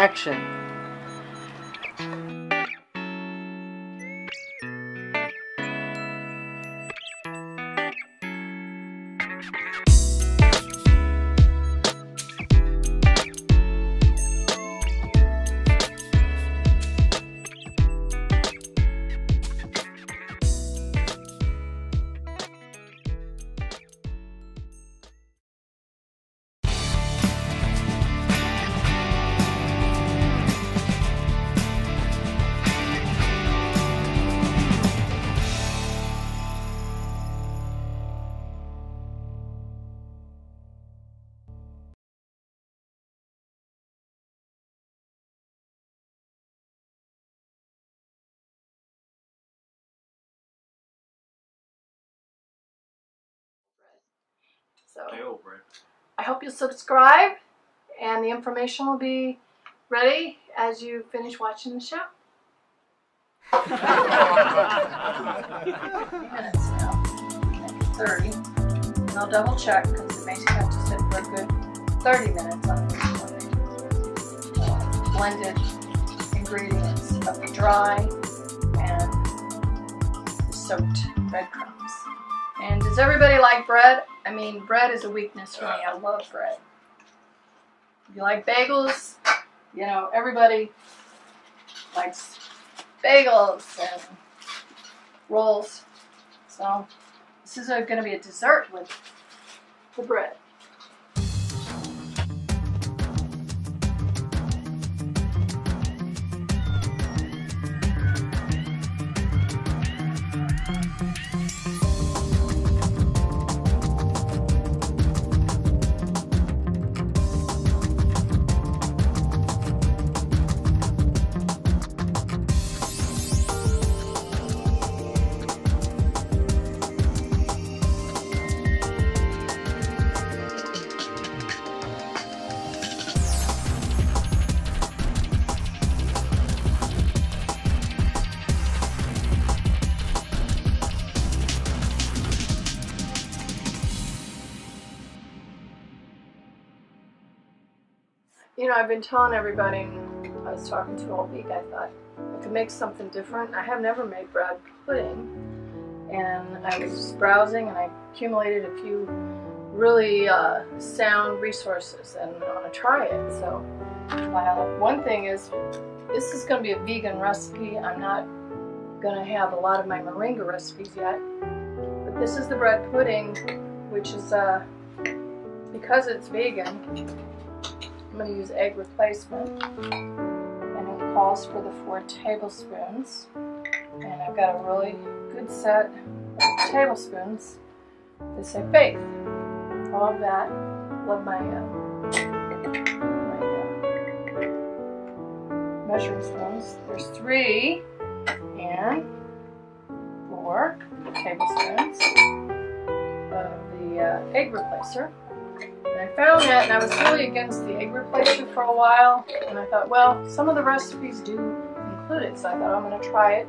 action. So I hope you'll subscribe, and the information will be ready as you finish watching the show. 30 minutes now, maybe 30. And I'll double check because it may have to sit for a good 30 minutes on this blended ingredients of the dry and the soaked breadcrumbs. And does everybody like bread? I mean, bread is a weakness for me. I love bread. If you like bagels, you know, everybody likes bagels and rolls. So this is going to be a dessert with the bread. You know, I've been telling everybody, and I was talking to all week, I thought I could make something different. I have never made bread pudding, and I was browsing and I accumulated a few really sound resources, and I want to try it. So one thing is, this is going to be a vegan recipe. I'm not going to have a lot of my Moringa recipes yet, but this is the bread pudding, which is, because it's vegan, I'm going to use egg replacement, and it calls for the 4 tablespoons, and I've got a really good set of tablespoons. They say faith. All of that. Love my measuring spoons. There's 3 and 4 tablespoons of the egg replacer. And I found that, and I was really against the egg replacer for a while, and I thought, well, some of the recipes do include it, so I thought I'm going to try it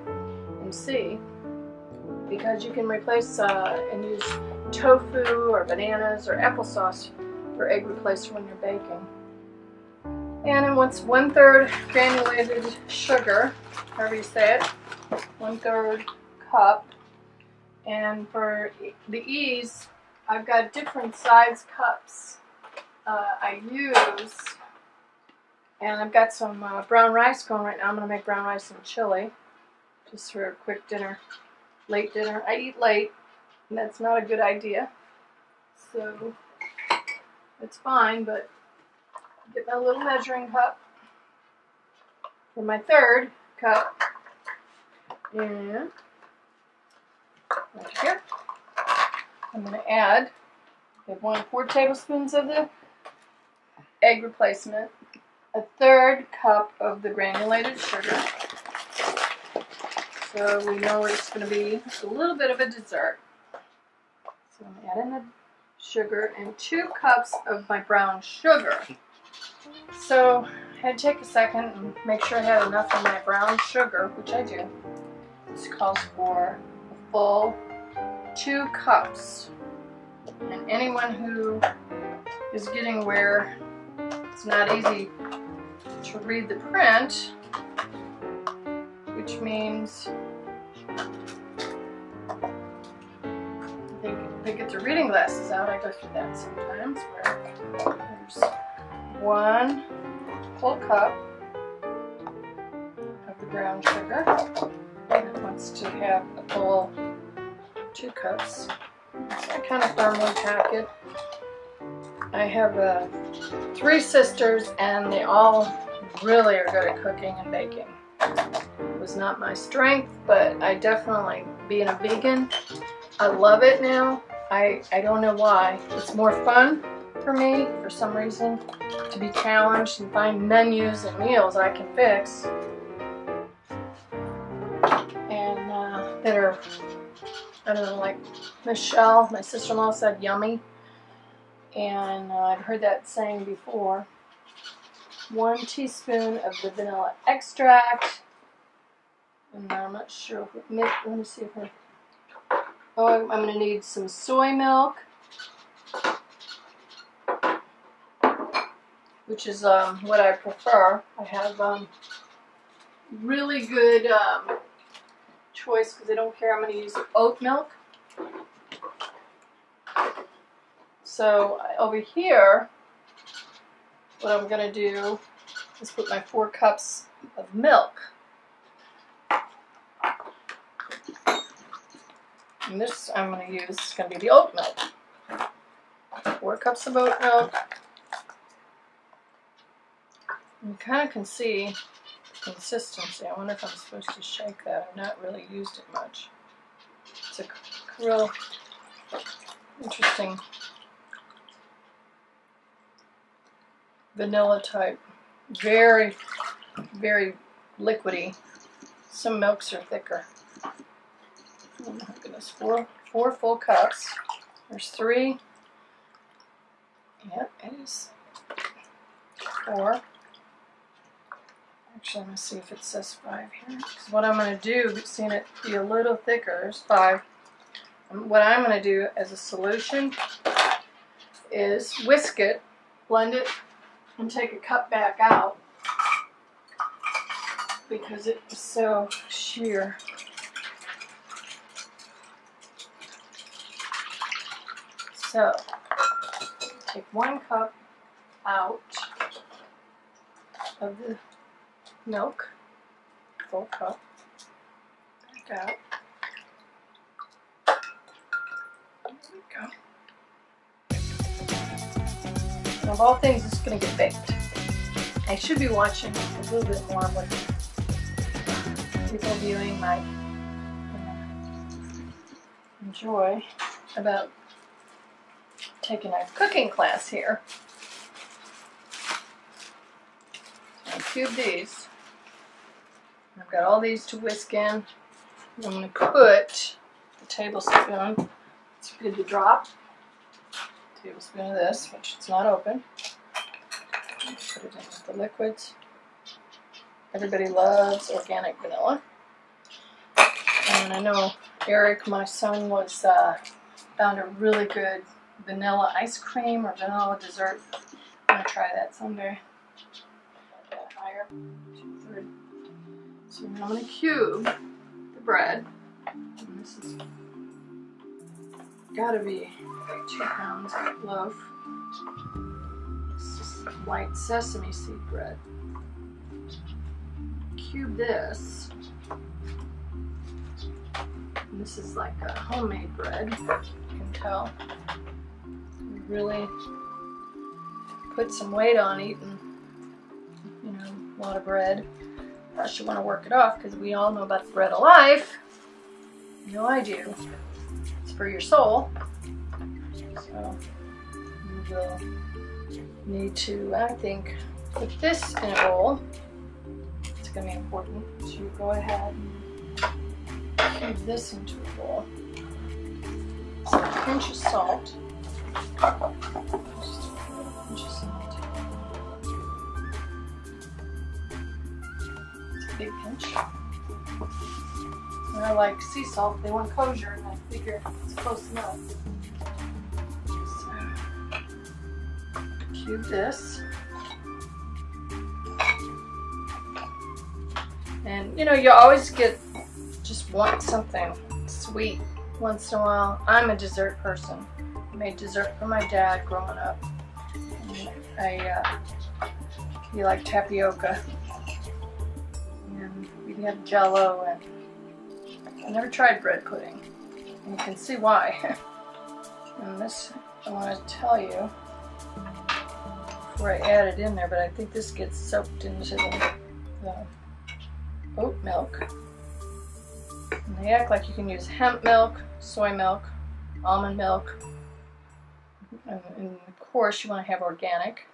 and see, because you can replace and use tofu or bananas or applesauce for egg replacer when you're baking. And then once 1/3 granulated sugar, however you say it, 1/3 cup, and for the ease, I've got different size cups I use, and I've got some brown rice going right now. I'm going to make brown rice and chili, just for a quick dinner, late dinner. I eat late, and that's not a good idea, so it's fine, but get my little measuring cup for my 3rd cup, and right here. I'm going to add 4 tablespoons of the egg replacement, 1/3 cup of the granulated sugar. So we know it's going to be a little bit of a dessert. So I'm adding the sugar and 2 cups of my brown sugar. So I had to take a second and make sure I had enough of my brown sugar, which I do. This calls for a full 2 cups, and anyone who is getting where it's not easy to read the print, which means they get their reading glasses out. I go through that sometimes, where there's 1 full cup of the brown sugar, and it wants to have a full 2 cups. So I kind of firmly pack it. I have 3 sisters, and they all really are good at cooking and baking. It was not my strength, but I definitely, being a vegan, I love it now. I don't know why. It's more fun for me, for some reason, to be challenged and find menus and meals I can fix. And that are, I don't know, like Michelle, my sister-in-law, said yummy. And I've heard that saying before. 1 teaspoon of the vanilla extract. And I'm not sure. Let me see if I'm going to need some soy milk, which is what I prefer. I have really good choice because I don't care. I'm going to use oat milk. So over here, what I'm going to do is put my 4 cups of milk. And this I'm going to use, is going to be the oat milk. 4 cups of oat milk. You kind of can see the consistency. I wonder if I'm supposed to shake that. I've not really used it much. It's a real interesting vanilla type. Very, very liquidy. Some milks are thicker. Oh my goodness, 4 full cups. There's 3. Yep, it is 4. Actually, I'm going to see if it says 5 here. Because what I'm going to do, seeing it be a little thicker, there's 5. And what I'm going to do as a solution is whisk it, blend it, and take a cup back out because it was so sheer. So, take 1 cup out of the milk, full cup, back out. There we go. And of all things, it's going to get baked. I should be watching a little bit more with people viewing my enjoy about taking a cooking class here. So I cube these. I've got all these to whisk in. I'm going to put the tablespoon. It's good to drop. Tablespoon of this, which is not open. Put it in with the liquids. Everybody loves organic vanilla. And I know Eric, my son, was found a really good vanilla ice cream or vanilla dessert. I'm going to try that someday. That higher. 2/3. So now I'm going to cube the bread. And this has got to be 2 pounds loaf. This is white sesame seed bread. Cube this. And this is like a homemade bread, you can tell. Really put some weight on eating, you know, a lot of bread. Plus you want to work it off because we all know about the bread of life. You know I do. It's for your soul. So you will need to, I think, put this in a bowl. It's going to be important. So you go ahead and cube this into a bowl. So a pinch of salt. Just a pinch of salt. It's a big pinch. And I like sea salt. They want kosher, and I figure it's close enough. So, cube this. And you know, you always just want something sweet once in a while. I'm a dessert person. I made dessert for my dad growing up. He liked tapioca. And we'd have Jell-O, and I never tried bread pudding. And you can see why. And this, I want to tell you before I add it in there, but I think this gets soaked into the oat milk. And they act like you can use hemp milk, soy milk, almond milk, and of course you want to have organic.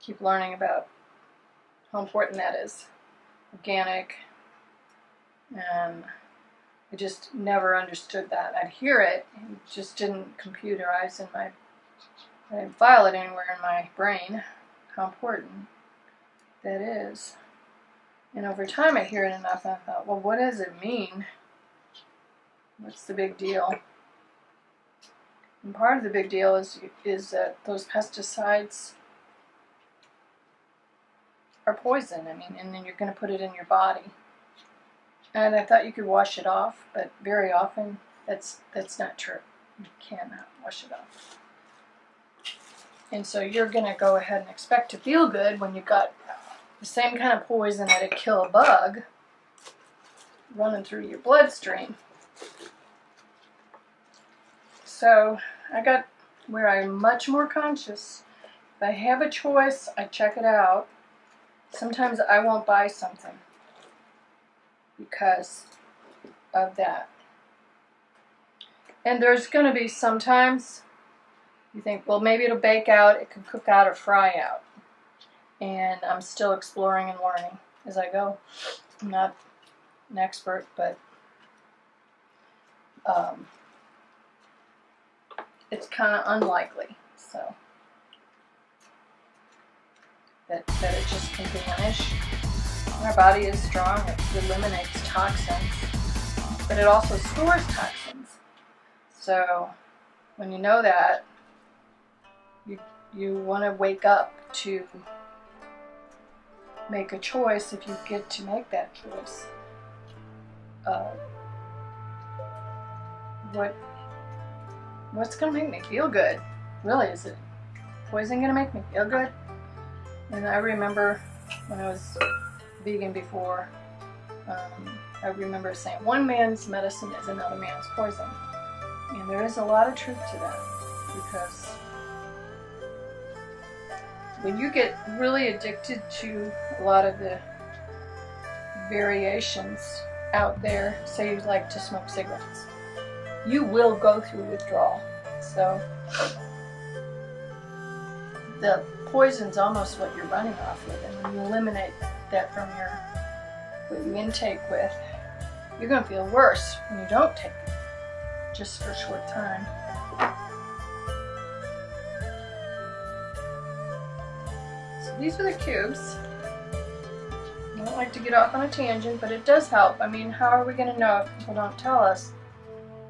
Keep learning about how important that is. Organic. And I just never understood that. I'd hear it, and it just didn't computerize in my, I didn't file it anywhere in my brain, how important that is. And over time I hear it enough and I thought, well, what does it mean? What's the big deal? And part of the big deal is that those pesticides are poison. I mean, and then you're going to put it in your body. And I thought you could wash it off, but very often that's not true. You cannot wash it off. And so you're going to go ahead and expect to feel good when you've got the same kind of poison that'd kill a bug running through your bloodstream. So I got where I'm much more conscious. If I have a choice, I check it out. Sometimes I won't buy something because of that. And there's going to be sometimes you think, well, maybe it'll bake out, it can cook out or fry out. And I'm still exploring and learning as I go. I'm not an expert, but it's kind of unlikely, so that it just can vanish. Our body is strong, it eliminates toxins, but it also stores toxins. So when you know that, you want to wake up to make a choice if you get to make that choice. What's going to make me feel good? Really, is it poison going to make me feel good? And I remember when I was vegan before, I remember saying one man's medicine is another man's poison. And there is a lot of truth to that, because when you get really addicted to a lot of the variations out there, say you like to smoke cigarettes, you will go through withdrawal. So the poison's almost what you're running off with, and when you eliminate that from what you intake with, you're going to feel worse when you don't take it, just for a short time. So these are the cubes. I don't like to get off on a tangent, but it does help. I mean, how are we going to know if people don't tell us?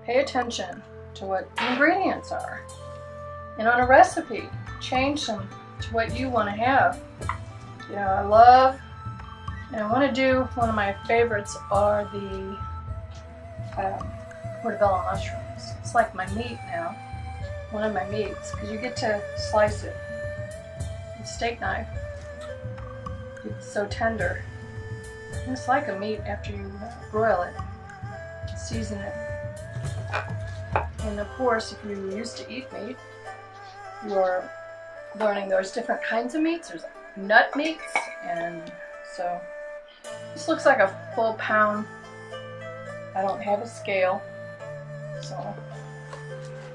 Pay attention to what the ingredients are. And on a recipe, change them to what you want to have. You know, I love, and I want to do, one of my favorites are the portobello mushrooms. It's like my meat now, one of my meats, because you get to slice it with a steak knife. It's so tender. And it's like a meat after you broil it, season it. And of course, if you're used to eat meat, you're learning there's different kinds of meats. There's nut meats, and so this looks like a full pound. I don't have a scale, so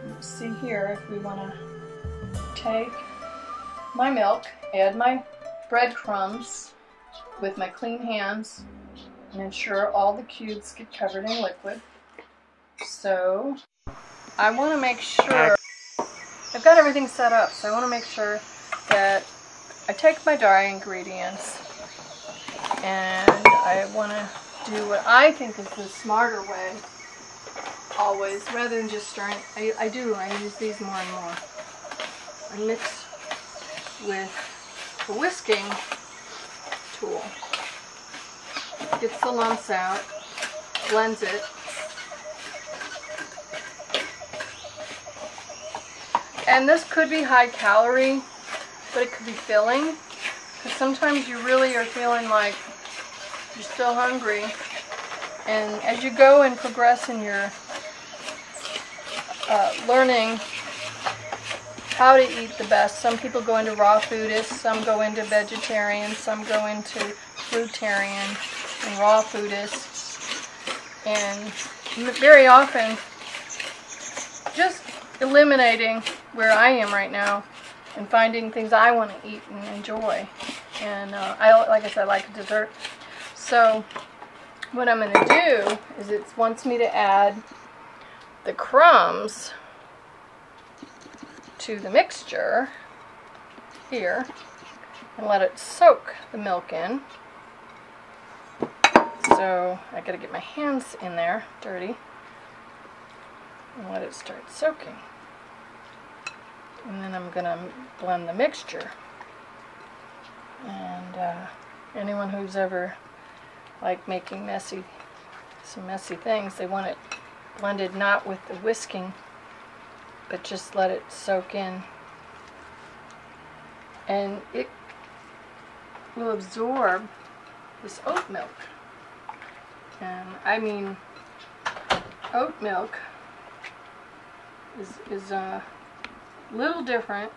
you see here, if we want to take my milk, add my breadcrumbs with my clean hands, and ensure all the cubes get covered in liquid. So I want to make sure I've got everything set up, so I want to make sure that I take my dry ingredients and I want to do what I think is the smarter way always, rather than just stirring. I use these more and more. I mix with a whisking tool. gets the lumps out, blends it. And this could be high calorie, but it could be filling. Because sometimes you really are feeling like you're still hungry. And as you go and progress in your learning how to eat the best, some people go into raw foodists, some go into vegetarian, some go into fruitarian and raw foodists. And very often, just eliminating where I am right now and finding things I want to eat and enjoy. And like I said, I like dessert. So what I'm going to do is it wants me to add the crumbs to the mixture here and let it soak the milk in. So I got to get my hands in there, dirty, and let it start soaking. And then I'm going to blend the mixture. And anyone who's ever like making some messy things, they want it blended not with the whisking, but just let it soak in. And it will absorb this oat milk. And I mean, oat milk is a little different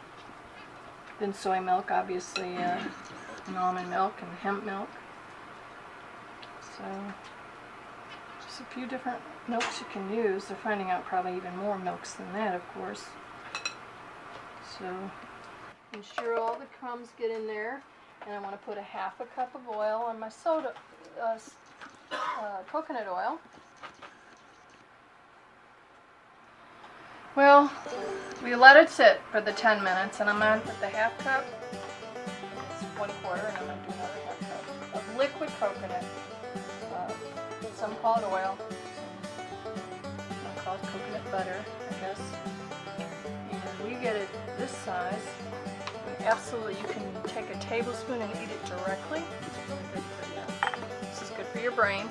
than soy milk, obviously, and almond milk and hemp milk. So just a few different milks you can use. They're finding out probably even more milks than that, of course. So ensure all the crumbs get in there, and I want to put a half a cup of oil on my coconut oil. Well, we let it sit for the 10 minutes, and I'm going to put the half cup, it's 1/4, and I'm going to do another half cup of liquid coconut. Some call it oil, some call it coconut butter, I guess. And we get it this size. And absolutely, you can take a tablespoon and eat it directly. It's really good for you. This is good for your brain.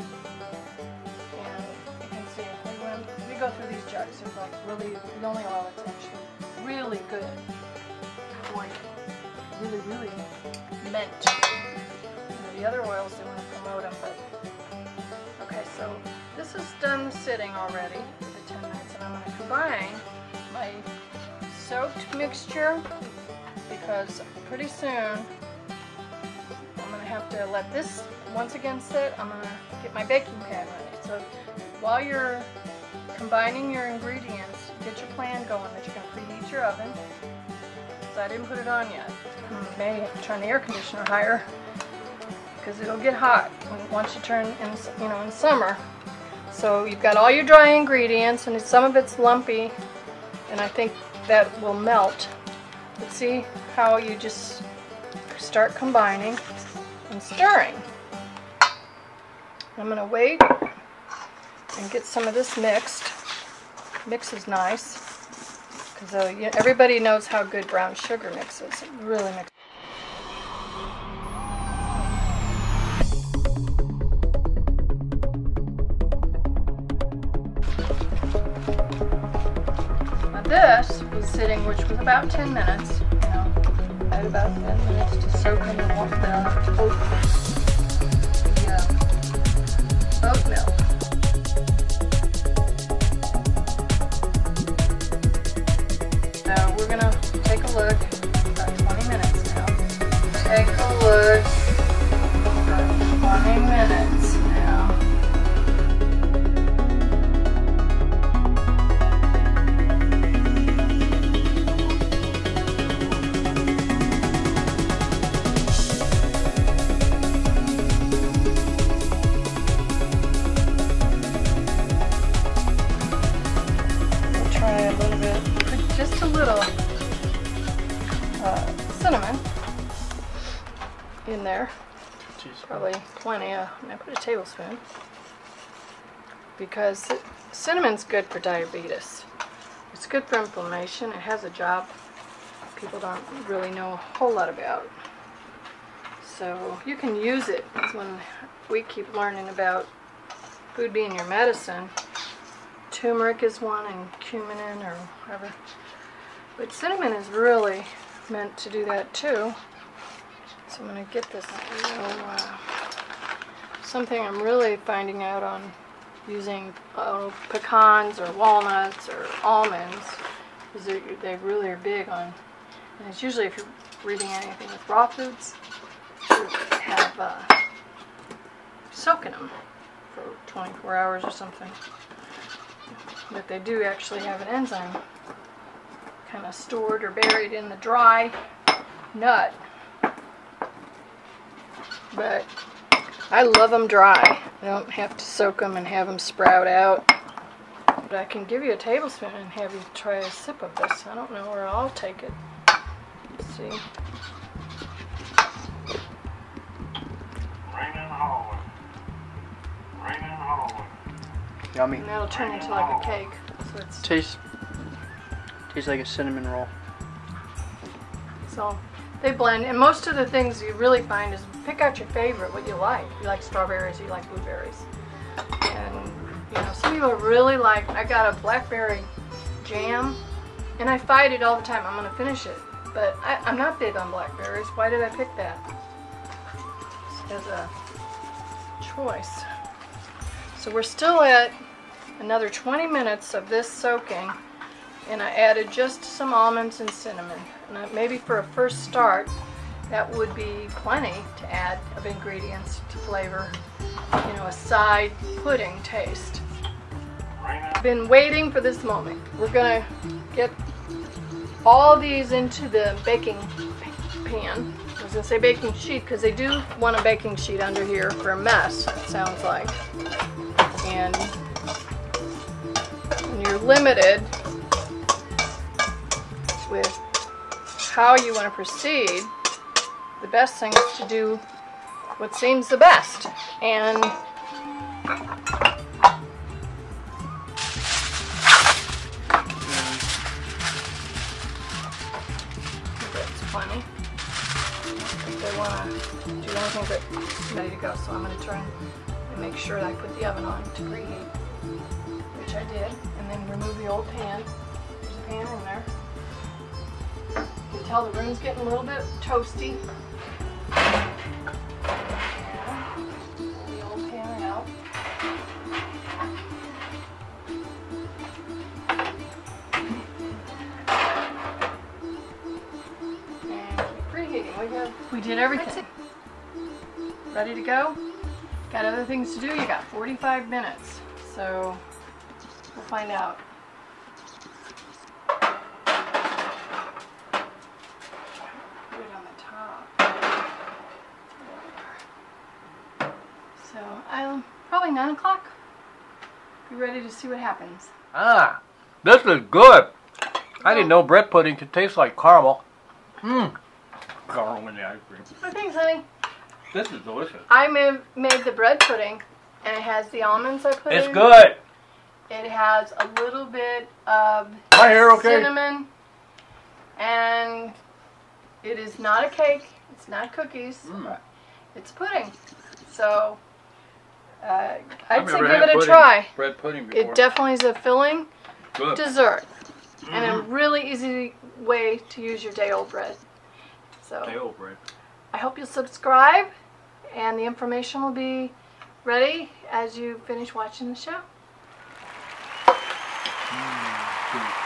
And you can see when we go through these jugs, there's like really the only oil that's actually really good for you. Really, really meant. The other oils, they want to promote them, but okay, so this is done sitting already for the 10 minutes, and I'm going to combine my soaked mixture because pretty soon I'm going to have to let this once again sit. I'm going to get my baking pan ready. So while you're combining your ingredients, get your plan going that you're going to preheat your oven. So I didn't put it on yet. Maybe turn the air conditioner higher, because it'll get hot once you turn in summer. So you've got all your dry ingredients, and some of it's lumpy, and I think that will melt. But see how you just start combining and stirring. I'm going to wait and get some of this mixed. Mix is nice, because everybody knows how good brown sugar mixes. It really mixes. This was sitting, which was about 10 minutes. I had about 10 minutes to soak in the oat milk. So we're gonna take a look. About 20 minutes now. Take a look. About 20 minutes now. Just a little cinnamon in there. Probably plenty. I put a tablespoon because cinnamon's good for diabetes. It's good for inflammation. It has a job people don't really know a whole lot about. So you can use it. That's when we keep learning about food being your medicine. Turmeric is one, and cumin or whatever. But cinnamon is really meant to do that too. So I'm going to get this. Something I'm really finding out on using pecans or walnuts or almonds is they really are big on, and it's usually if you're reading anything with raw foods, you have soaking them for 24 hours or something. But they do actually have an enzyme kind of stored or buried in the dry nut. But I love them dry. I don't have to soak them and have them sprout out. But I can give you a tablespoon and have you try a sip of this. I don't know where I'll take it. Let's see. Yummy. And that'll turn into like a cake. So it's Tastes like a cinnamon roll. So they blend, and most of the things you really find is pick out your favorite, what you like. You like strawberries, you like blueberries. And you know, some people really like, I got a blackberry jam, and I fight it all the time. I'm going to finish it. But I'm not big on blackberries. Why did I pick that? As a choice. So we're still at another 20 minutes of this soaking, and I added just some almonds and cinnamon. And maybe for a first start, that would be plenty to add of ingredients to flavor, you know, a side pudding taste. I've been waiting for this moment. We're gonna get all these into the baking pan. I was gonna say baking sheet because they do want a baking sheet under here for a mess, it sounds like. And when you're limited with how you want to proceed, the best thing is to do what seems the best. And that's funny. If they want to do anything but ready to go, so I'm going to try and make sure that I put the oven on to preheat, which I did, and then remove the old pan. There's a pan in there. You can tell the room's getting a little bit toasty. And pull the old pan out. And keep preheating. We did everything. Ready to go? Got other things to do? You got 45 minutes. So we'll find out. So I'll probably 9 o'clock. Be ready to see what happens. Ah, this is good. I didn't know bread pudding could taste like caramel. Caramel in the ice cream. Oh, thanks, honey. This is delicious. I made the bread pudding, and it has the almonds I put in. It's good. It has a little bit of My hair okay? cinnamon, and it is not a cake. It's not cookies. It's pudding. So I'd say give it a try. Bread pudding before. It definitely is a filling Good. dessert, and a really easy way to use your day-old bread. So Day-old bread. I hope you'll subscribe, and the information will be ready as you finish watching the show. Good.